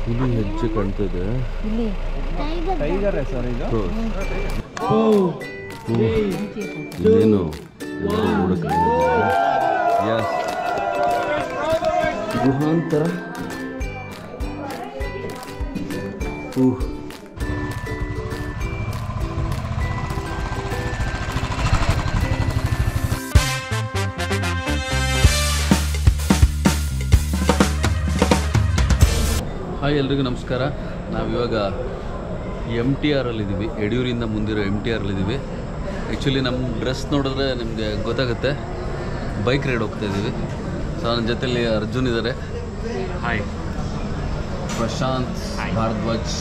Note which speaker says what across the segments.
Speaker 1: ಹುಲಿ ಹೆಜ್ಜೆ ಕಾಣ್ತದೆ.
Speaker 2: ಟೈಗರ್ ಸರ್ ಇದು.
Speaker 1: ಇನ್ನೇನು ಗುಹಾಂತರ. ಹಾಯ್ ಎಲ್ರಿಗೂ ನಮಸ್ಕಾರ. ನಾವಿವಾಗ MTR ಅಲ್ಲಿದ್ದೀವಿ. ಯಡಿಯೂರಿಂದ ಮುಂದಿರೋ MTR ಅಲ್ಲಿದ್ದೀವಿ. ಆ್ಯಕ್ಚುಲಿ ನಮ್ಮ ಡ್ರೆಸ್ ನೋಡಿದ್ರೆ ನಿಮಗೆ ಗೊತ್ತಾಗುತ್ತೆ. ಬೈಕ್ ರೈಡ್ ಹೋಗ್ತಾ ಇದ್ದೀವಿ. ಸೊ ನನ್ನ ಜೊತೆಲಿ ಅರ್ಜುನ್ ಇದ್ದಾರೆ.
Speaker 2: ಹಾಯ್.
Speaker 1: ಪ್ರಶಾಂತ್ ಭಾರದ್ವಾಜ್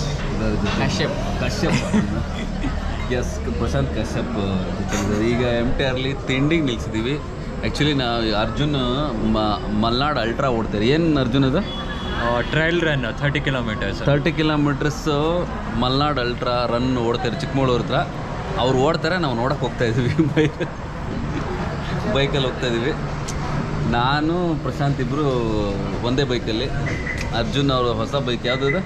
Speaker 1: ಕಶ್ಯಪ್ ಎಸ್ ಪ್ರಶಾಂತ್ ಕಶ್ಯಪ್ ಜೊತೆ ಈಗ MTRಲ್ಲಿ ತಿಂಡಿಗೆ ನಿಲ್ಸಿದ್ದೀವಿ. ಆ್ಯಕ್ಚುಲಿ ನಾವು ಅರ್ಜುನ್ ಮಲ್ನಾಡ್ ಅಲ್ಟ್ರಾ ಓಡ್ತಾರೆ. ಏನು ಅರ್ಜುನ್ ಅದು?
Speaker 2: Trail run 30
Speaker 1: kilometres Malnad ultra run ಓಡ್ತಾರೆ ಚಿಕ್ಕಮಗಳೂರು ಹತ್ರ. ಅವ್ರು ಓಡ್ತಾರೆ, ನಾವು ನೋಡೋಕೆ ಹೋಗ್ತಾ ಇದ್ದೀವಿ. ಬೈಕಲ್ಲಿ ಹೋಗ್ತಾ ಇದ್ದೀವಿ. ನಾನು ಪ್ರಶಾಂತ್ ಇಬ್ಬರು ಒಂದೇ ಬೈಕಲ್ಲಿ. ಅರ್ಜುನ್ ಅವರು ಹೊಸ ಬೈಕ್ ಯಾವುದಿದೆ?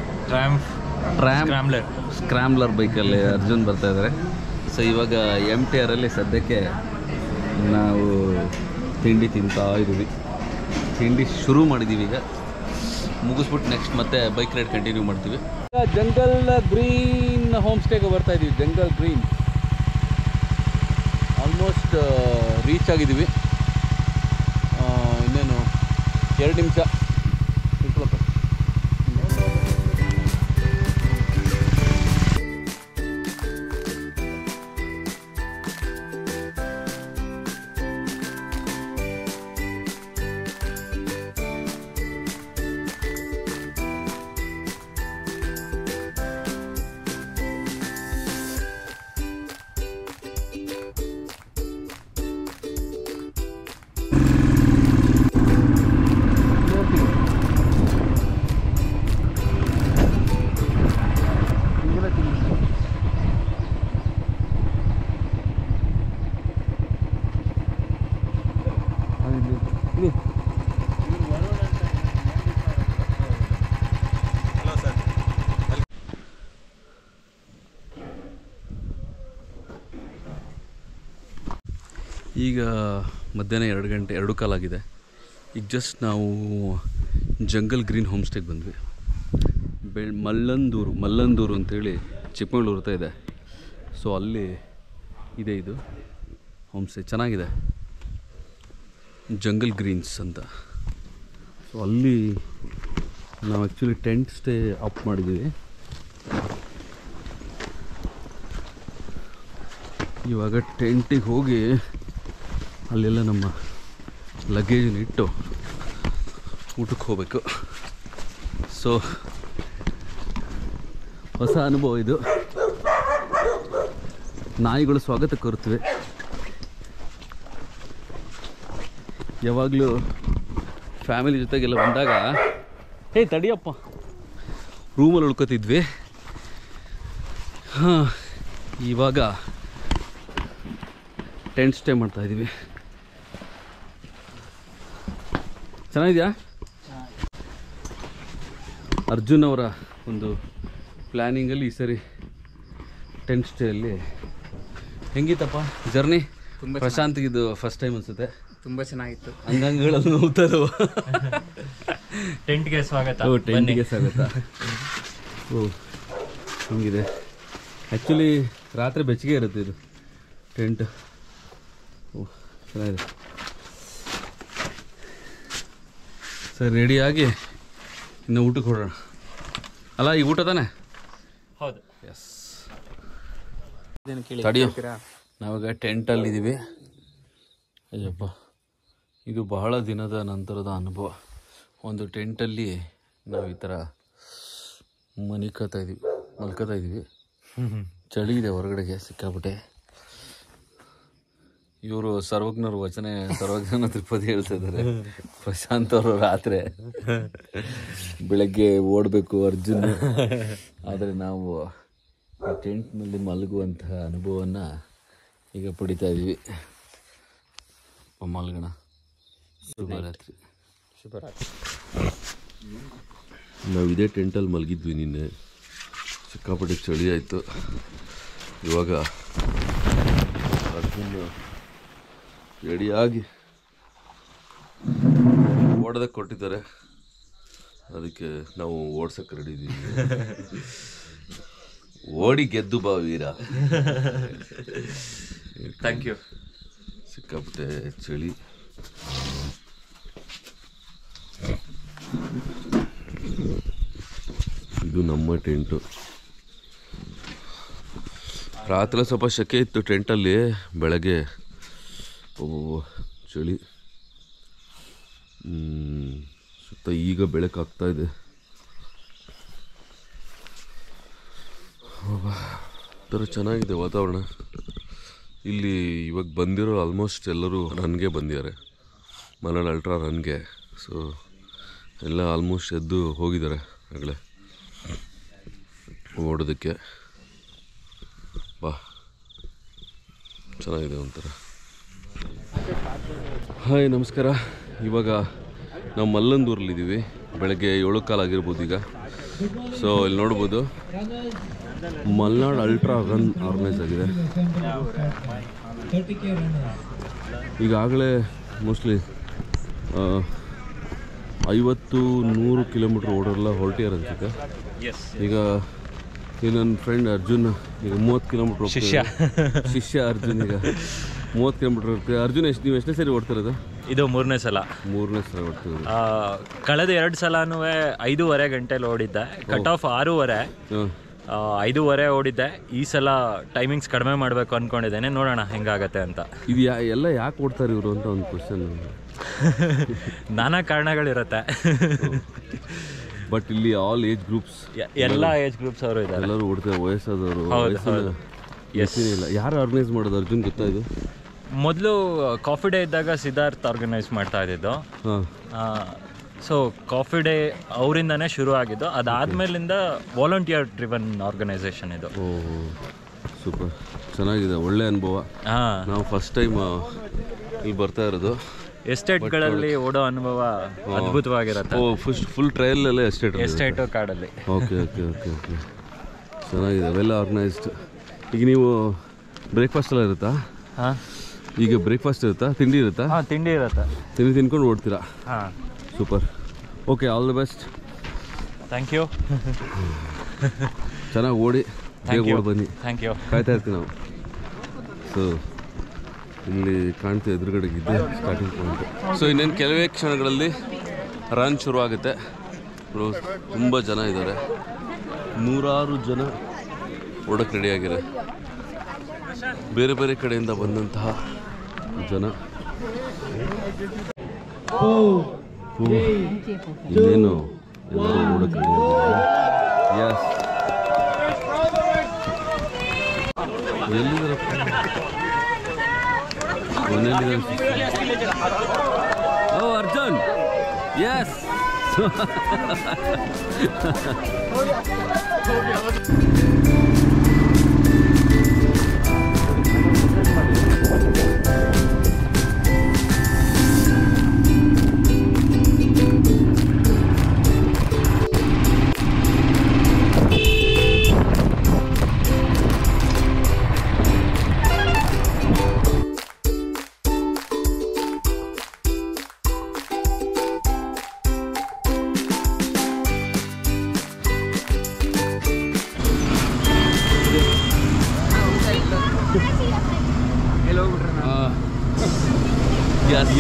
Speaker 1: ಸ್ಕ್ರಾಮ್ಲರ್ ಬೈಕಲ್ಲಿ ಅರ್ಜುನ್ ಬರ್ತಾ ಇದ್ದಾರೆ. ಸೊ ಇವಾಗ MTRಲ್ಲಿ ಸದ್ಯಕ್ಕೆ ನಾವು ತಿಂಡಿ ತಿಂತಾ ಇದ್ದೀವಿ. ತಿಂಡಿ ಶುರು ಮಾಡಿದ್ದೀವಿ. ಈಗ ಮುಗಿಸ್ಬಿಟ್ಟು ನೆಕ್ಸ್ಟ್ ಮತ್ತೆ ಬೈಕ್ ರೈಡ್ ಕಂಟಿನ್ಯೂ ಮಾಡ್ತೀವಿ. ಜಂಗಲ್ ಗ್ರೀನ್ ಹೋಮ್ ಸ್ಟೇಗೆ ಬರ್ತಾ ಇದ್ದೀವಿ. ಜಂಗಲ್ ಗ್ರೀನ್ ಆಲ್ಮೋಸ್ಟ್ ರೀಚ್ ಆಗಿದ್ದೀವಿ. ಇನ್ನೇನು 2 ನಿಮಿಷ. ಈಗ ಮಧ್ಯಾಹ್ನ 2 ಗಂಟೆ 2 ಕಾಲಾಗಿದೆ. ಈಗ ಜಸ್ಟ್ ನಾವು ಜಂಗಲ್ ಗ್ರೀನ್ ಹೋಮ್ ಸ್ಟೇಗೆ ಬಂದ್ವಿ. ಮಲ್ಲಂದೂರು ಅಂತೇಳಿ ಚಿಕ್ಕಮಗಳೂರು ಹತ್ರ ಇದೆ. ಸೊ ಅಲ್ಲಿ ಇದೆ ಇದು ಹೋಮ್ ಸ್ಟೇ. ಚೆನ್ನಾಗಿದೆ, ಜಂಗಲ್ ಗ್ರೀನ್ಸ್ ಅಂತ. ಸೊ ಅಲ್ಲಿ ನಾವು ಆ್ಯಕ್ಚುಲಿ ಟೆಂಟ್ ಸ್ಟೇ ಅಪ್ ಮಾಡಿದ್ದೀವಿ. ಇವಾಗ ಟೆಂಟಿಗೆ ಹೋಗಿ ಅಲ್ಲೆಲ್ಲ ನಮ್ಮ ಲಗೇಜನ್ನ ಇಟ್ಟು ಊಟಕ್ಕೆ ಹೋಗಬೇಕು. ಸೊ ಹೊಸ ಅನುಭವ ಇದು. ನಾಯಿಗಳು ಸ್ವಾಗತ ಕೋರುತ್ತವೆ. ಯಾವಾಗಲೂ ಫ್ಯಾಮಿಲಿ ಜೊತೆಗೆಲ್ಲ ಬಂದಾಗ ತಡಿಯಪ್ಪ ರೂಮಲ್ಲಿ ಉಳ್ಕೊತಿದ್ವಿ. ಇವಾಗ ಟೆಂಟ್ ಸ್ಟೇ ಮಾಡ್ತಾಯಿದ್ದೀವಿ. ಚೆನ್ನಾಗಿದೆಯಾ? ಅರ್ಜುನ್ ಅವರ ಒಂದು ಪ್ಲ್ಯಾನಿಂಗಲ್ಲಿ ಈ ಸರಿ ಟೆಂಟ್ ಸ್ಟೇಯಲ್ಲಿ ಹೆಂಗಿತ್ತಪ್ಪ ಜರ್ನಿ? ಪ್ರಶಾಂತ್ಗಿದು ಫಸ್ಟ್ ಟೈಮ್ ಅನಿಸುತ್ತೆ.
Speaker 3: ತುಂಬ ಚೆನ್ನಾಗಿತ್ತು.
Speaker 1: ಅಂಗಾಂಗಗಳಲ್ಲಿ ನೋಡ್ತಾಯಿದ್ದವು.
Speaker 2: ಟೆಂಟ್ಗೆ ಸ್ವಾಗತ.
Speaker 1: ಟೆಂಟ್ಗೆ ಸ್ವಾಗತ. ಹಂಗಿದೆ. ಆ್ಯಕ್ಚುಲಿ ರಾತ್ರಿ ಬೆಚ್ಚಗೆ ಇರುತ್ತೆ ಇದು ಟೆಂಟ್. ಚೆನ್ನಾಗಿದೆ. ಸರಿ, ರೆಡಿಯಾಗಿ ಇನ್ನು ಊಟಕ್ಕೆ ಹೊರಡೋಣ ಅಲ್ಲ? ಈಗ ಊಟ ತಾನೆ?
Speaker 2: ಹೌದು.
Speaker 1: ಎಸ್. ತಡಿಯೋ, ನಾವಾಗ ಟೆಂಟಲ್ಲಿದ್ದೀವಿ. ಅಯ್ಯಪ್ಪ, ಇದು ಬಹಳ ದಿನದ ನಂತರದ ಅನುಭವ. ಒಂದು ಟೆಂಟಲ್ಲಿ ನಾವು ಈ ಥರ ಮಲ್ಕೋತಾ ಇದ್ದೀವಿ. ಚಳಿ ಇದೆ ಹೊರಗಡೆಗೆ ಸಿಕ್ಕಾಬಿಟ್ಟೆ. ಇವರು ಸರ್ವಜ್ಞ ತಿರುಪತಿ ಹೇಳ್ತಾ ಇದ್ದಾರೆ. ಪ್ರಶಾಂತ್ ಅವರು ರಾತ್ರಿ ಬೆಳಗ್ಗೆ ಓಡಬೇಕು ಅರ್ಜುನ್. ಆದರೆ ನಾವು ಟೆಂಟ್ನಲ್ಲಿ ಮಲಗುವಂತಹ ಅನುಭವವನ್ನು ಈಗ ಪಡಿತಾ ಇದ್ದೀವಿ. ಮಲ್ಗೋಣ. ಶುಭರಾತ್ರಿ.
Speaker 3: ನಾವು ಇದೇ ಟೆಂಟಲ್ಲಿ ಮಲಗಿದ್ವಿ ನಿನ್ನೆ. ಸಿಕ್ಕಾಪಟ್ಟೆ ಚಳಿ ಆಯಿತು. ಇವಾಗ ಅದನ್ನು ರೆಡಿಯಾಗಿ ಓಡೋದಕ್ಕೆ ಕೊಟ್ಟಿದ್ದಾರೆ, ಅದಕ್ಕೆ ನಾವು ಓಡ್ಸಕ್ಕೆ ರೆಡಿ ಇದ್ದೀವಿ. ಓಡಿ ಗೆದ್ದು ಬಾ ವೀರ.
Speaker 2: Thank you.
Speaker 3: ಸಿಕ್ಕಾಪಟ್ಟೆ ಚಳಿ. ಇದು ನಮ್ಮ ಟೆಂಟು. ರಾತ್ರಿ ಸ್ವಲ್ಪ ಶೆಕೆ ಇತ್ತು ಟೆಂಟಲ್ಲಿ, ಬೆಳಗ್ಗೆ ಚಳಿ. ಸುತ್ತ ಈಗ ಬೆಳಕಾಗ್ತಾ ಇದೆ. ಥರ ಚೆನ್ನಾಗಿದೆ ವಾತಾವರಣ ಇಲ್ಲಿ. ಇವಾಗ ಬಂದಿರೋ ಆಲ್ಮೋಸ್ಟ್ ಎಲ್ಲರೂ ರನ್ಗೆ ಬಂದಿದ್ದಾರೆ, ಮಲೆನಾಡು ಅಲ್ಟ್ರಾ ರನ್ಗೆ. ಸೊ ಎಲ್ಲ ಆಲ್ಮೋಸ್ಟ್ ಎದ್ದು ಹೋಗಿದ್ದಾರೆ ಆಗಲೇ ಓಡೋದಕ್ಕೆ. ಬಾ, ಚೆನ್ನಾಗಿದೆ ಒಂಥರ. ಹಾಯ್, ನಮಸ್ಕಾರ. ಇವಾಗ ನಾವು ಮಲ್ಲಂದೂರಲ್ಲಿದ್ದೀವಿ. ಬೆಳಗ್ಗೆ 7 ಕಾಲ ಆಗಿರ್ಬೋದು ಈಗ. ಸೊ ಇಲ್ಲಿ ನೋಡ್ಬೋದು ಮಲೆನಾಡು ಅಲ್ಟ್ರಾ ರನ್ ಆರ್ಗನೈಸ್ ಆಗಿದೆ. ಈಗಾಗಲೇ ಮೋಸ್ಟ್ಲಿ 50-100 ಕಿಲೋಮೀಟ್ರ್ ಓಡೋರೆಲ್ಲ ಹೊರಟಿಯಾರ ಅನ್ಸುತ್ತೆ. ಈಗ ನನ್ನ ಫ್ರೆಂಡ್ ಅರ್ಜುನ್ ಈಗ 30 ಕಿಲೋಮೀಟ್ರ್ ಶಿಷ್ಯ ಅರ್ಜುನ್ ಈಗ 30 ಕಿಲೋಮೀಟ್ರ್ ಇರುತ್ತೆ. ಅರ್ಜುನ್ ನೀವು ಎಷ್ಟನೇ ಸರಿ ಓಡ್ತಿರೋದು?
Speaker 2: ಇದು ಮೂರನೇ ಸಲ
Speaker 3: ಓಡ್ತಿರೋದು.
Speaker 2: ಕಳೆದ 2 ಸಲನೂ 5.5 ಗಂಟೆಲಿ ಓಡಿದ್ದೆ. Cut off 6:30, 5:30 ಓಡಿದ್ದೆ. ಈ ಸಲ ಟೈಮಿಂಗ್ಸ್ ಕಡಿಮೆ ಮಾಡಬೇಕು ಅಂದ್ಕೊಂಡಿದ್ದೇನೆ, ನೋಡೋಣ ಹೆಂಗಾಗತ್ತೆ ಅಂತ.
Speaker 3: ಇದು ಎಲ್ಲ ಯಾಕೆ ಓಡ್ತಾರೆ ಇವರು ಅಂತ ಒಂದು ಕ್ವಶನ್.
Speaker 2: ನಾನಾ ಕಾರಣಗಳಿರುತ್ತೆ.
Speaker 3: ಬಟ್ ಇಲ್ಲಿ ಆಲ್ ಏಜ್ ಗ್ರೂಪ್ಸ್,
Speaker 2: ಎಲ್ಲ ಏಜ್ ಗ್ರೂಪ್ಸ್ ಅವರು ಇದ್ದಾರೆ.
Speaker 3: ಎಲ್ಲರೂ ಓಡ್ತಾರೆ, ವಯಸ್ಸಾದವರು. ಇಲ್ಲ, ಯಾರು ಆರ್ಗನೈಸ್ ಮಾಡೋದು ಅರ್ಜುನ್ ಗೊತ್ತಾ? ಇದು
Speaker 2: ಮೊದಲು ಕಾಫಿ ಡೇ ಇದ್ದಾಗ ಸಿದ್ಧಾರ್ಥ್ ಆರ್ಗನೈಸ್ ಮಾಡ್ತಾ ಇದ್ದಿದ್ದು. ಸೊ ಕಾಫಿ ಡೇ ಅವರಿಂದನೇ ಶುರು ಆಗಿದ್ದು. ಅದಾದ್ಮೇಲಿಂದ ವಾಲಂಟಿಯರ್ ಡ್ರಿವನ್ ಆರ್ಗನೈಸೇಷನ್ ಇದು.
Speaker 3: ಸೂಪರ್, ಚೆನ್ನಾಗಿದೆ, ಒಳ್ಳೆ ಅನುಭವ. ನಾವು ಫಸ್ಟ್ ಟೈಮ್ ಇಲ್ಲಿ ಬರ್ತಾ ಇರೋದು.
Speaker 2: ಎಸ್ಟೇಟ್ಗಳಲ್ಲಿ ಓಡೋ ಅನುಭವ ಅದ್ಭುತವಾಗಿರುತ್ತೆ.
Speaker 3: ಫುಲ್ ಟ್ರಯಲ್
Speaker 2: ಎಸ್ಟೇಟು ಕಾಡಲ್ಲಿ.
Speaker 3: ಓಕೆ, ಚೆನ್ನಾಗಿದೆ, ವೆಲ್ ಆರ್ಗನೈಸ್ಡ್. ಈಗ ನೀವು ಬ್ರೇಕ್ಫಾಸ್ಟ್ ಎಲ್ಲ ಇರುತ್ತಾ? ಈಗ ಬ್ರೇಕ್ಫಾಸ್ಟ್ ಇರುತ್ತಾ? ತಿಂಡಿ ಇರುತ್ತಾ?
Speaker 2: ತಿಂಡಿ ಇರುತ್ತೆ.
Speaker 3: ತಿಂಡಿ ತಿನ್ಕೊಂಡು ಓಡ್ತೀರಾ? Super. Okay, all the best.
Speaker 2: Thank you.
Speaker 3: ಚೆನ್ನಾಗಿ ಓಡಿ, ಓಡಿ ಬನ್ನಿ.
Speaker 2: Thank you.
Speaker 3: ಕಾಯ್ತಾ ಇರ್ತೀವಿ ನಾವು. ಸೊ ಇಲ್ಲಿ ಕಾಣ್ತೀವಿ ಎದುರುಗಡೆಗಿದ್ದೆ ಸ್ಟಾರ್ಟಿಂಗ್ ಪಾಯಿಂಟ್. ಸೊ ಇನ್ನೇನು ಕೆಲವೇ ಕ್ಷಣಗಳಲ್ಲಿ ರನ್ ಶುರು ಆಗುತ್ತೆ. ತುಂಬ ಜನ ಇದ್ದಾರೆ, 100 ಜನ ಓಡಕ್ಕೆ ರೆಡಿಯಾಗಿದೆ. ಬೇರೆ ಬೇರೆ ಕಡೆಯಿಂದ ಬಂದಂತಹ ಜನ. ಇನ್ನೇನು ಎಲ್ಲರೂ ಓಡಕ್ಕೆ ರೆಡಿಯಾಗಿದ್ದಾರೆ. ಯಸ್, ಎಲ್ಲಿದ್ದಾರಪ್ಪ? ಓ ಅರ್ಜುನ್, ಯಸ್.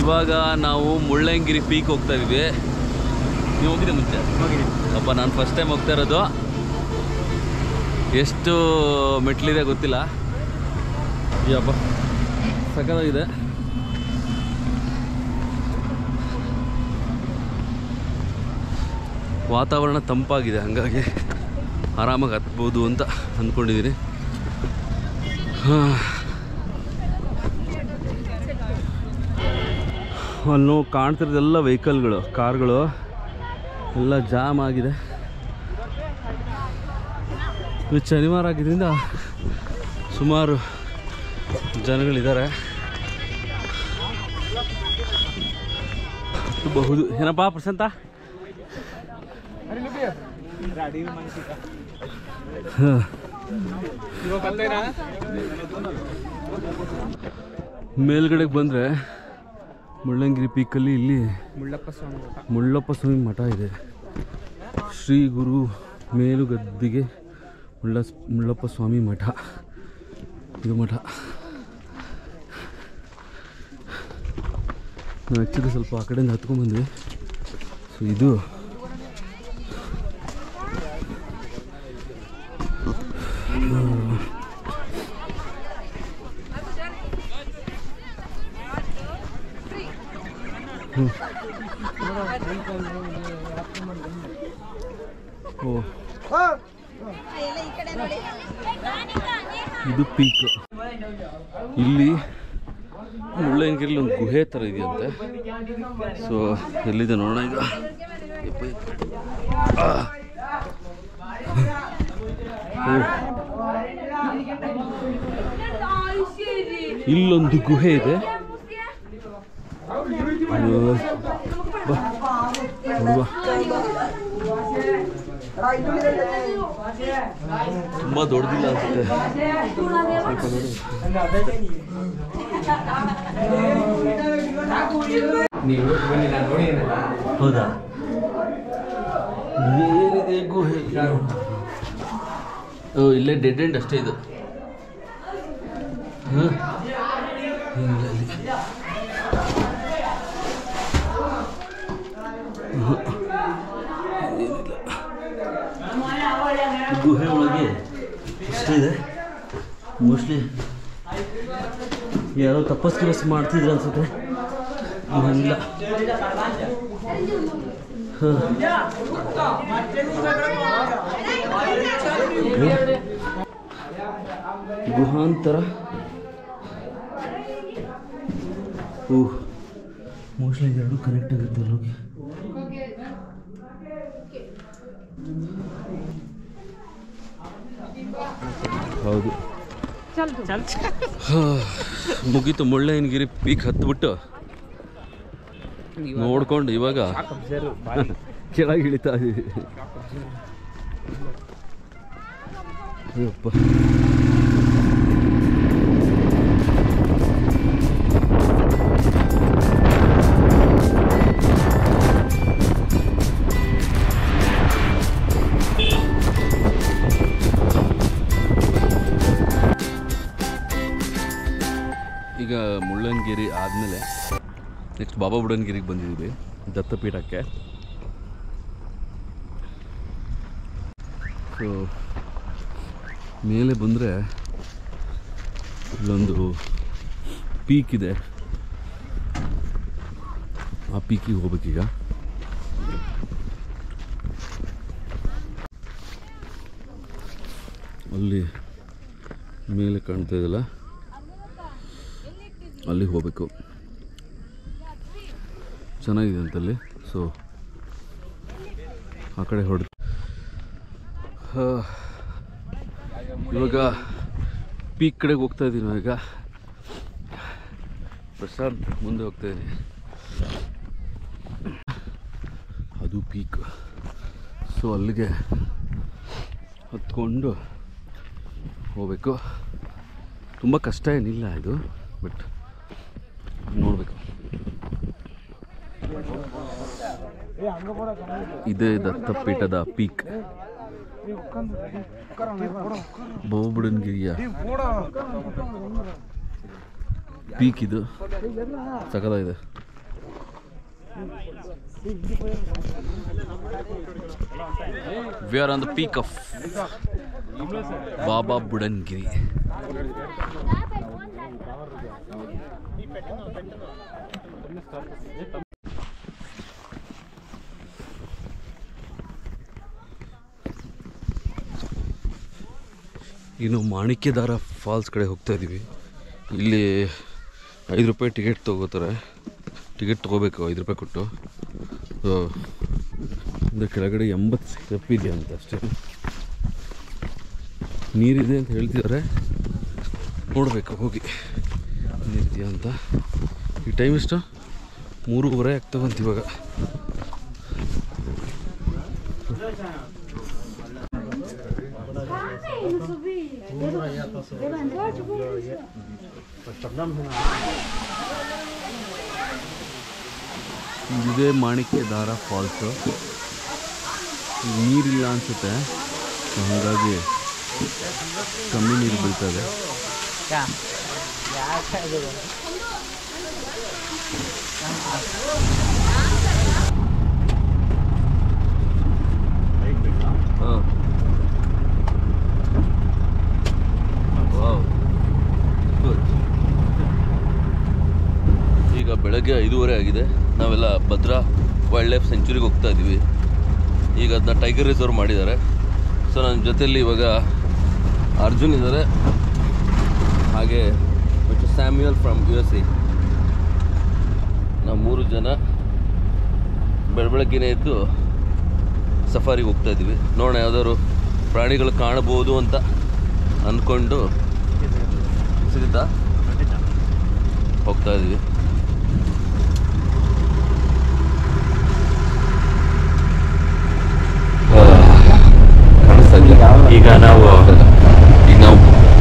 Speaker 3: ಇವಾಗ ನಾವು ಮುಳ್ಳಯ್ಯನಗಿರಿ ಪೀಕ್ ಹೋಗ್ತಾ ಇದ್ವಿ. ನೀವು ಹೋಗಿದೆ ಮುಂಚೆ? ಅಪ್ಪ, ನಾನು ಫಸ್ಟ್ ಟೈಮ್ ಹೋಗ್ತಾ ಇರೋದು. ಎಷ್ಟು ಮೆಟ್ಲಿದೆ ಗೊತ್ತಿಲ್ಲ. ಯಪ್ಪ, ಸಖತ್ತಾಗಿದೆ. ವಾತಾವರಣ ತಂಪಾಗಿದೆ, ಹಾಗಾಗಿ ಆರಾಮಾಗಿ ಹತ್ಬೋದು ಅಂತ ಅಂದ್ಕೊಂಡಿದ್ದೀನಿ. ಅಲ್ಲಿ ಕಾಣ್ತಿರೋದೆಲ್ಲ ವೆಹಿಕಲ್ಗಳು, ಕಾರ್ಗಳು ಎಲ್ಲ ಜಾಮ್ ಆಗಿದೆ. ಇದು ಶನಿವಾರ ಆಗಿದ್ದರಿಂದ ಸುಮಾರು ಜನಗಳಿದ್ದಾರೆ. ಬಹುದು ಏನಪ್ಪ ಪ್ರಶಾಂತ? ಮೇಲ್ಗಡೆಗೆ ಬಂದರೆ ಮುಳ್ಳಂಗಿರಿ ಪೀಕಲ್ಲಿ ಇಲ್ಲಿ ಮುಳ್ಳಪ್ಪ ಸ್ವಾಮಿ ಮಠ ಇದೆ. ಶ್ರೀ ಗುರು ಮೇಲುಗದ್ದಿಗೆ ಮುಳ್ಳಪ್ಪ ಸ್ವಾಮಿ ಮಠ. ಇದು ಮಠ. ನಾವು ಆ್ಯಕ್ಚುಲಿ ಸ್ವಲ್ಪ ಆ ಕಡೆಯಿಂದ ಹತ್ಕೊಂಡ್ಬಂದ್ವಿ. ಸೊ ಇದು ಇದು ಪೀಕ್. ಇಲ್ಲಿ ಮುಳ್ಳಯ್ಯನಗಿರಿಲಿ ಒಂದು ಗುಹೆ ಥರ ಇದೆಯಂತೆ. ಸೊ ಎಲ್ಲಿದೆ ನೋಡೋಣ ಈಗ. ಇಲ್ಲೊಂದು ಗುಹೆ ಇದೆ. ತುಂಬ ದೊಡ್ಡದಿಲ್ಲ ಅನ್ಸುತ್ತೆ. ಹೌದಾ? ಏನಿದೆ ಗುಹೆ? ಇಲ್ಲೇ ಡೆಡ್ ಎಂಡ್ ಅಷ್ಟೇ ಇದು. ಗುಹೆ ಒಳಗೆ ಇದೆ. ಮೋಸ್ಟ್ಲಿ ಯಾರೋ ತಪಸ್ಸು ಮಾಡ್ತಿದ್ರು ಅನ್ಸುತ್ತೆ. ಇಲ್ಲ ಗುಹಾಂತರ. ಮೋಸ್ಟ್ಲಿ ಎರಡು ಕನೆಕ್ಟ್ ಆಗುತ್ತೆ ಅಲ್ಲೋಗಿ. ಹೌದು, ಮುಗೀತು. ಮುಳ್ಳಯ್ಯನಗಿರಿ ಪೀಕ್ ಹತ್ಬಿಟ್ಟು ನೋಡ್ಕೊಂಡು ಇವಾಗ ಕೆಳಗೆ ಇಳಿತಾ ಇದೀವಿ. ಅಯ್ಯಪ್ಪ, ಈಗ ಮುಳ್ಳಯ್ಯನಗಿರಿ ಆದಮೇಲೆ ನೆಕ್ಸ್ಟ್ ಬಾಬಾ ಬುಡನ್ಗಿರಿಗೆ ಬಂದಿದ್ದೀವಿ, ದತ್ತಪೀಠಕ್ಕೆ. ಸೊ ಮೇಲೆ ಬಂದರೆ ಇಲ್ಲೊಂದು ಪೀಕ್ ಇದೆ. ಆ ಪೀಕಿಗೆ ಹೋಗ್ಬೇಕೀಗ. ಅಲ್ಲಿ ಮೇಲೆ ಕಾಣ್ತಾ ಇದೆಯಲ್ಲ, ಅಲ್ಲಿಗೆ ಹೋಗಬೇಕು. ಚೆನ್ನಾಗಿದೆ ಅಂತಲ್ಲಿ. ಸೊ ಆ ಕಡೆ ಹೊಡೆದು ಇವಾಗ ಪೀಕ್ ಕಡೆಗೆ ಹೋಗ್ತಾ ಇದ್ದೀವಿ ನಾವೀಗ. ಪ್ರಶಾಂತ್ ಮುಂದೆ ಹೋಗ್ತಾ ಇದ್ದೀನಿ. ಅದು ಪೀಕ್. ಸೊ ಅಲ್ಲಿಗೆ ಹತ್ಕೊಂಡು ಹೋಗಬೇಕು. ತುಂಬ ಕಷ್ಟ ಏನಿಲ್ಲ ಇದು, ಬಟ್ ನೋಡಬೇಕು. ಇದೇ ದತ್ತಪೀಠದ ಪೀಕ್, ಬಾಬಾ ಬುಡನ್ಗಿರಿಯ ಪೀಕ್. ಇದು ಸಕಲಾಗಿದೆ. We are on the peak of Baba Budangiri. ಇನ್ನು ಮಾಣಿಕ್ಯದಾರ ಫಾಲ್ಸ್ ಕಡೆ ಹೋಗ್ತಾ ಇದ್ದೀವಿ. ಇಲ್ಲಿ 5 ರೂಪಾಯಿ ಟಿಕೆಟ್ ತೊಗೋತಾರೆ. ಟಿಕೆಟ್ ತೊಗೋಬೇಕು 5 ರೂಪಾಯಿ ಕೊಟ್ಟು. ಸೊ ಅಂದರೆ ಕೆಳಗಡೆ 80 ಸ್ಟೆಪ್ ಇದೆ ಅಂತ ಅಷ್ಟೇ. ನೀರಿದೆ ಅಂತ ಹೇಳ್ತಿದ್ದಾರೆ, ನೋಡಬೇಕು ಹೋಗಿ ನೀರಿದೆಯಾ ಅಂತ. ಈ ಟೈಮ್ ಎಷ್ಟು? 3:30 ಆಗ್ತಾವಂತ ಇವಾಗ. ಇದೇ ಮಾಣಿಕ್ಯಧಾರ ಫಾಲ್ಸು. ನೀರಿಲ್ಲ ಅನಿಸುತ್ತೆ, ಹಾಗಾಗಿ ಕಮ್ಮಿ ನೀರು ಬೀಳ್ತದೆ. ಈಗ ಬೆಳಗ್ಗೆ 5:30 ಆಗಿದೆ. ನಾವೆಲ್ಲ ಭದ್ರಾ ವೈಲ್ಡ್ ಲೈಫ್ ಸೆಂಚುರಿಗೆ ಹೋಗ್ತಾ ಇದ್ದೀವಿ. ಈಗ ಅದನ್ನ ಟೈಗರ್ ರಿಸರ್ವ್ ಮಾಡಿದ್ದಾರೆ. ಸೊ ನನ್ನ ಜೊತೆಯಲ್ಲಿ ಇವಾಗ ಅರ್ಜುನ್ ಇದ್ದಾರೆ, ಹಾಗೆ ಮಿಸ್ಟರ್ ಸ್ಯಾಮ್ಯುಯಲ್ ಫ್ರಮ್ USA. ನಾವು 3 ಜನ ಬೆಳಗ್ಗೆನೇ ಎದ್ದು ಸಫಾರಿಗೆ ಹೋಗ್ತಾ ಇದ್ದೀವಿ. ನೋಡೋಣ ಯಾವ್ದಾದ್ರು ಪ್ರಾಣಿಗಳು ಕಾಣಬಹುದು ಅಂತ ಅಂದ್ಕೊಂಡು ಸಿಗುತ್ತಾ ಹೋಗ್ತಾ ಇದ್ದೀವಿ.
Speaker 2: ಈಗ ನಾವು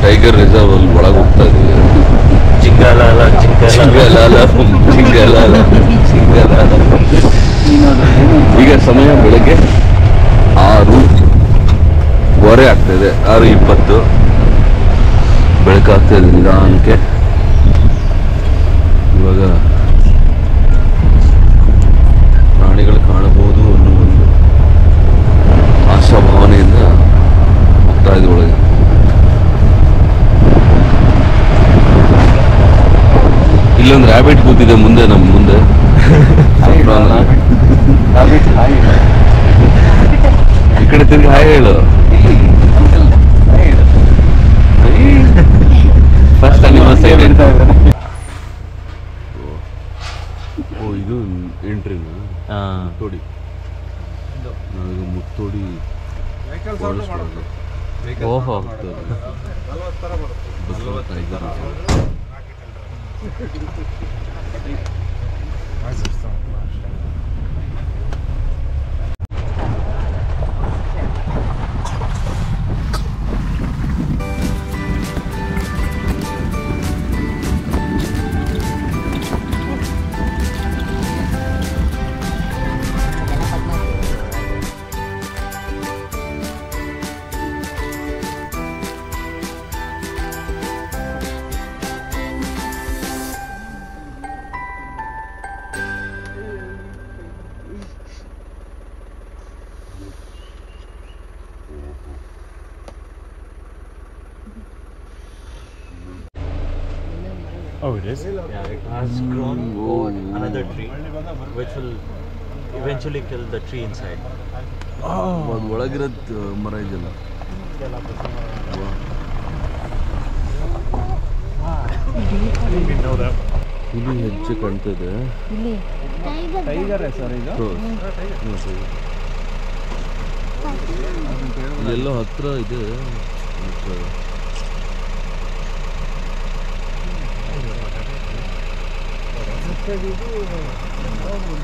Speaker 3: ಟೈಗರ್ ರಿಸರ್ವ್ ಅಲ್ಲಿ ಒಳಗೆ ಹೋಗ್ತಾ ಇದ್ದೀವಿ. ಈಗ ಸಮಯ ಬೆಳಗ್ಗೆ 6:15 ಆಗ್ತಾಯಿದೆ. 6:20 ಬೆಳಕಾಗ್ತಾ ಇದೆ ನಿಧಾನಕ್ಕೆ. ಇವಾಗ ಪ್ರಾಣಿಗಳು ಕಾಣಬಹುದು ಅನ್ನೋ ಒಂದು ಆಶಾಭಾವನೆಯಿಂದ ಹೋಗ್ತಾ ಇದೆ ಒಳಗೆ. ಇಲ್ಲೊಂದು ರ್ಯಾಬಿಟ್ ಕೂತಿದೆ ಮುಂದೆ, ನಮ್ಮ ಮುಂದೆ. ಈ ಕಡೆ ತಿರುಗಿ ಹಾಯ್ ಹೇಳು. ಫಸ್ಟ್ ಅನಿಮಲ್ ಸೈಡ್ ಅಂತ. ಓ, ಇದು ಎಂಟ್ರಿನ ಮುತ್ತೋಡಿ. ನಾವೀಗ ಮುತ್ತೋಡಿ.
Speaker 2: ಓಹೋ, Oh, it is? Yeah, it has grown over another tree, which will eventually kill the tree inside.
Speaker 3: ಅದು ಒಳಗಿರೋದು ಮರ ಇದೆಯಲ್ಲ. ಹುಲಿ ಹೆಚ್ಚು ಕಾಣ್ತದೆ. ಇಲ್ಲೆಲ್ಲೋ ಹತ್ರ ಇದೆ.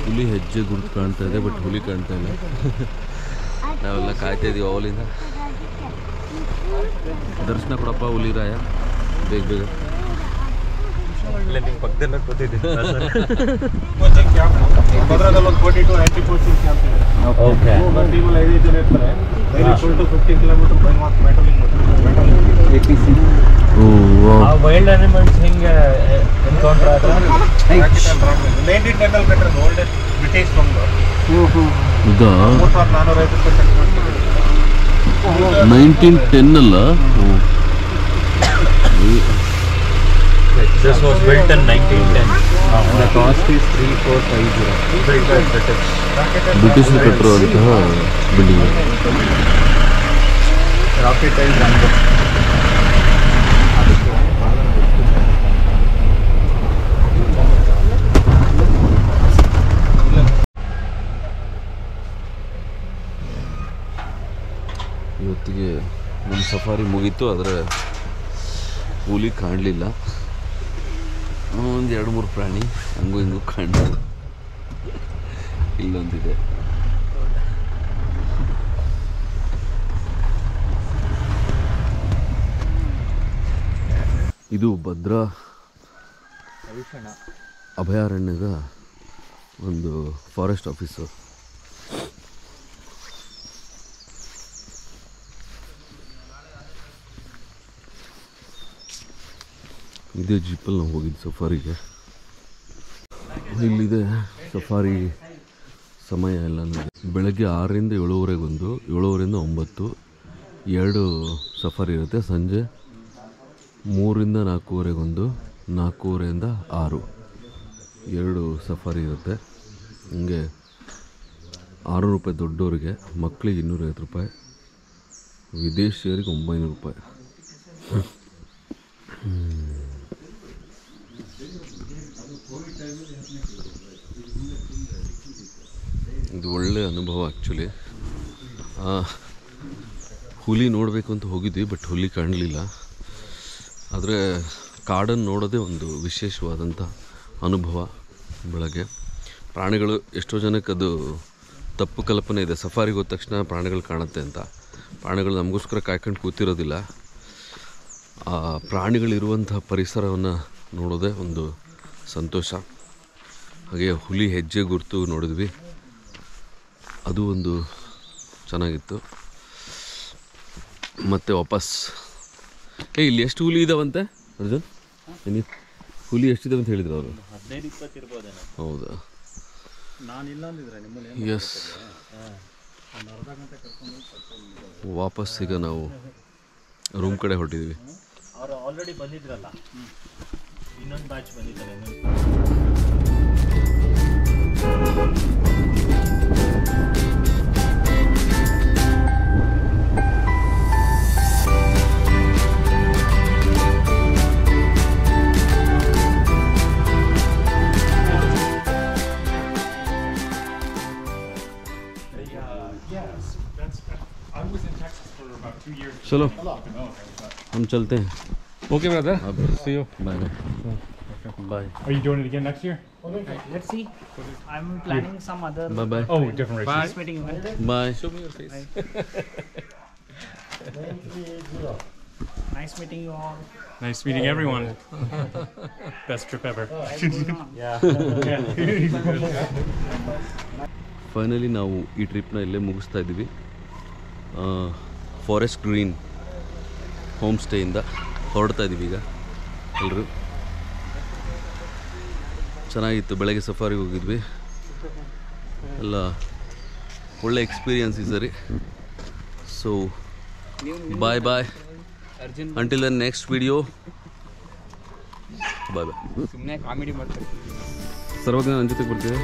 Speaker 3: ಹುಲಿ ಹೆಜ್ಜೆ ಗುರುತು ಕಾಣ್ತಾ ಇದೆ, ಬಟ್ ಹುಲಿ ಕಾಣ್ತಾ ಇಲ್ಲ. ನಾವೆಲ್ಲ ಕಾಯ್ತಾ ಇದೀವಿ ಅವಲಿಂದ. ದರ್ಶನ ಕೊಡಪ್ಪ ಹುಲಿರಾಯ, ಬೇಗ ಬೇಗ.
Speaker 2: ನಿಮ್ಮ ಪಕ್ಕದಲ್ಲ ಕೂತಿದ್ದೀನಿ. ವೈಲ್ಡ್ ಅನಿಮಲ್ಸ್ ಹಿಂಗೆ ಎನ್ಕೌಂಟರ್ ಆದ್ರೆ
Speaker 3: 1910 ಅಲ್ಲ.
Speaker 2: This was built in 1910. The cost is 3450.
Speaker 3: British ಕಟ್ಟಿರುವಂತಹ ಬಿಲ್ಡಿಂಗ್.
Speaker 2: Rocket tile brand.
Speaker 3: ಇವತ್ತಿಗೆ ನಮ್ಮ ಸಫಾರಿ ಮುಗೀತು, ಆದರೆ ಹುಲಿ ಕಾಣಲಿಲ್ಲ. ಒಂದು 2-3 ಪ್ರಾಣಿ ಹಂಗೂ ಹಿಂಗೂ ಕಾಣ್ತು. ಇಲ್ಲೊಂದಿದೆ. ಇದು ಭದ್ರಾ ಅಭಯಾರಣ್ಯದ ಒಂದು ಫಾರೆಸ್ಟ್ ಆಫೀಸು. ಇದೇ ಜೀಪಲ್ಲಿ ನಾವು ಹೋಗಿದ್ದು ಸಫಾರಿಗೆ. ಇಲ್ಲಿದೆ ಸಫಾರಿ ಸಮಯ ಎಲ್ಲ. ಬೆಳಗ್ಗೆ 6ರಿಂದ 7:30 7:30ರಿಂದ 9 2 ಸಫಾರಿ ಇರುತ್ತೆ. ಸಂಜೆ 3ರಿಂದ 4:15 4:30ರಿಂದ 6 2 ಸಫಾರಿ ಇರುತ್ತೆ. ಹಂಗೆ 600 ರೂಪಾಯಿ ದೊಡ್ಡವರಿಗೆ, ಮಕ್ಕಳಿಗೆ 250 ರೂಪಾಯಿ, ವಿದೇಶಿಯರಿಗೆ 900 ರೂಪಾಯಿ. ಇದು ಒಳ್ಳೆಯ ಅನುಭವ ಆ್ಯಕ್ಚುಲಿ. ಹುಲಿ ನೋಡಬೇಕು ಅಂತ ಹೋಗಿದ್ವಿ, ಬಟ್ ಹುಲಿ ಕಾಣಲಿಲ್ಲ. ಆದರೆ ಕಾಡನ್ನು ನೋಡೋದೇ ಒಂದು ವಿಶೇಷವಾದಂಥ ಅನುಭವ. ಬೆಳಗ್ಗೆ ಪ್ರಾಣಿಗಳು, ಎಷ್ಟೋ ಜನಕ್ಕೆ ಅದು ತಪ್ಪು ಕಲ್ಪನೆ ಇದೆ, ಸಫಾರಿಗೆ ಹೋದ ತಕ್ಷಣ ಪ್ರಾಣಿಗಳು ಕಾಣುತ್ತೆ ಅಂತ. ಪ್ರಾಣಿಗಳು ನಮಗೋಸ್ಕರ ಕಾಯ್ಕೊಂಡು ಕೂತಿರೋದಿಲ್ಲ. ಆ ಪ್ರಾಣಿಗಳಿರುವಂಥ ಪರಿಸರವನ್ನು ನೋಡೋದೇ ಒಂದು ಸಂತೋಷ. ಹಾಗೆ ಹುಲಿ ಹೆಜ್ಜೆ ಗುರುತು ನೋಡಿದ್ವಿ, ಅದು ಒಂದು ಚೆನ್ನಾಗಿತ್ತು. ಮತ್ತು ವಾಪಸ್ ಇಲ್ಲಿ ಎಷ್ಟು ಹುಲಿ ಇದಾವಂತೆ ಅರ್ಜುನ್? ಹುಲಿ ಎಷ್ಟಿದೆ ಅಂತ ಹೇಳಿದ್ರು ಅವರು?
Speaker 2: 15-20 ಇರ್ಬೋದೇನೋ.
Speaker 3: ಹೌದಾ? ಎಸ್. ವಾಪಸ್ ಈಗ ನಾವು ರೂಮ್ ಕಡೆ ಹೊರಟಿದ್ವಿ.
Speaker 2: ಅವರು ಆಲ್ರೆಡಿ ಬಂದಿದ್ರಲ್ಲ, ಇನ್ನೊಂದು ಬ್ಯಾಚ್ ಬಂದಿದ್ದಾರೆ.
Speaker 3: चलो हम चलते हैं.
Speaker 4: Okay, brother. See you.
Speaker 3: Bye bye.
Speaker 4: Are you doing it again next year?
Speaker 5: Let's see. I'm planning some other
Speaker 3: bye bye.
Speaker 4: Oh, different races.
Speaker 5: business meeting event.
Speaker 3: Bye.
Speaker 4: Show me your face.
Speaker 5: Nice meeting you all.
Speaker 4: Nice meeting everyone. Best trip ever.
Speaker 3: Finally ನಾವು ಈ ಟ್ರಿಪ್ನ ಇಲ್ಲೇ ಮುಗಿಸ್ತಾ ಇದ್ದೀವಿ. Forest green home ಸ್ಟೇಯಿಂದ ಹೊರಡ್ತಾ ಇದ್ದೀವಿ ಈಗ ಎಲ್ಲರೂ. ಚೆನ್ನಾಗಿತ್ತು. ಬೆಳಗ್ಗೆ ಸಫಾರಿಗೆ ಹೋಗಿದ್ವಿ, ಎಲ್ಲ ಒಳ್ಳೆ ಎಕ್ಸ್ಪೀರಿಯನ್ಸ್ ಈ ಸರಿ. So bye bye, until the next video. Bye bye.
Speaker 5: ಸುಮ್ಮನೆ ಕಾಮಿಡಿ ಮಾಡ್ತಾರೆ.
Speaker 3: ಸರ್ವಜ್ಞ ನನ್ನ ಜೊತೆಗೆ ಬರ್ತೀವಿ.